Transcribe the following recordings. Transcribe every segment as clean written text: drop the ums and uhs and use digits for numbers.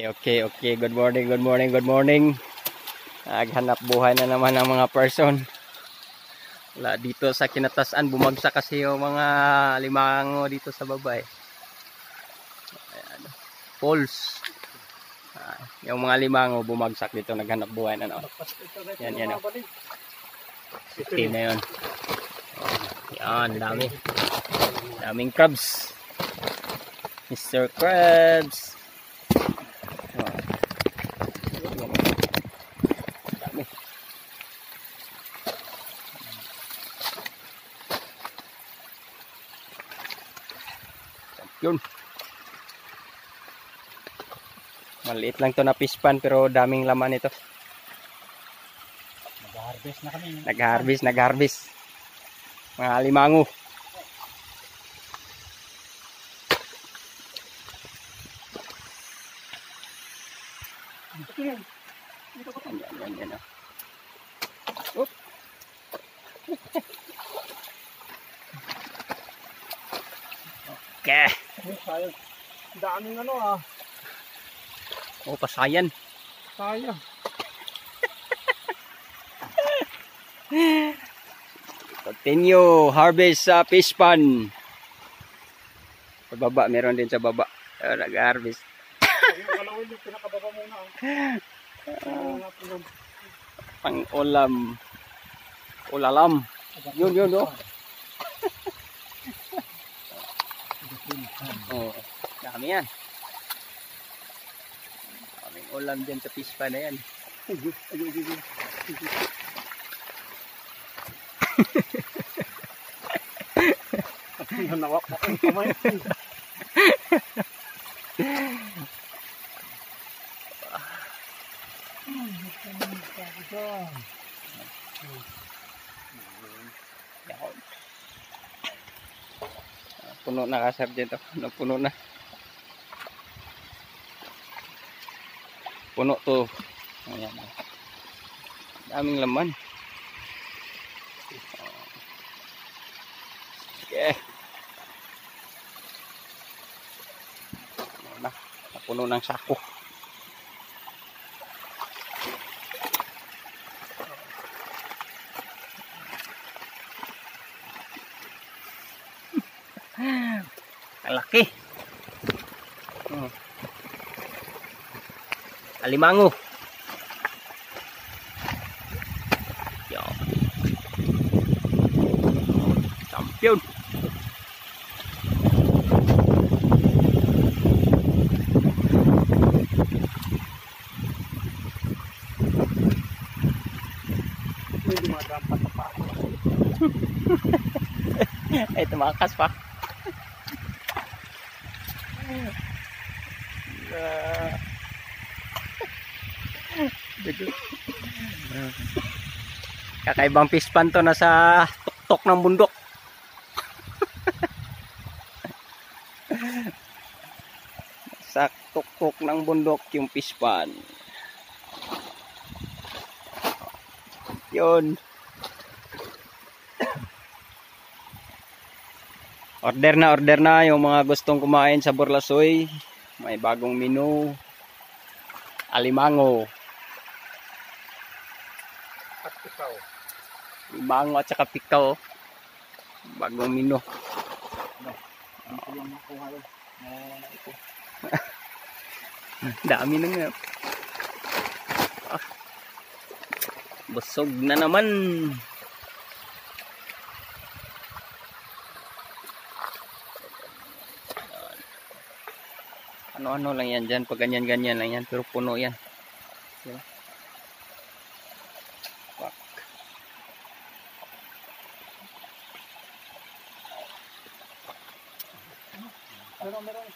Okay. Good morning. Naghanap buhay na naman ang mga person. Wala, dito sa kinatasan, bumagsak kasi yung mga limango dito sa baba eh. Ayan. Falls. Yung mga limango bumagsak dito, naghanap buhay na naman. Yan. Team na yun. Yan, dami. Daming crabs. Mr. Krabs. Dami. Yun. Maliit lang to na fish pan pero daming laman ito. Nag-harvest na kami. Nag-harvest. Mga limango. Yan. Oop. Okay. Daming Oh, pasayan. Sayang. Continue harvest sa fish pan. Sa baba, meron din sa baba. Nag-harvest. Yung pinakababa muna. Pang ulam. Ulalam. Yun, oh. Oh, dami yan. Daming ulam dyan sa fish pan na yan. Nawak ang kamay. Puno na kasar dito. Puno na. Puno to. Ayan. Daming laman. Okay. Napuno ng sako. Laki. Alimango. Yo. Champion. Ay, tumakas pa. Kakaibang fish pan to, nasa tuktok ng bundok. Sa tuktok ng bundok yung fish pan. Yun. Order na yung mga gustong kumain sa Burlasoy. May bagong menu. Alimango. At ikaw. Limango at saka pikaw. Bagong menu. Dami na nga. Busog na naman. Ano lang yan dyan. Pag ganyan lang yan. Pero puno yan. Diba? Meron.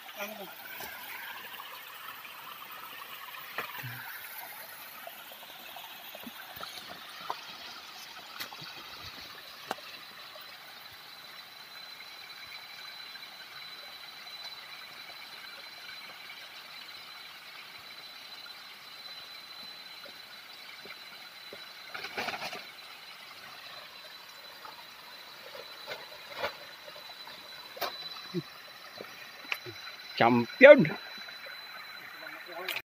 Champion.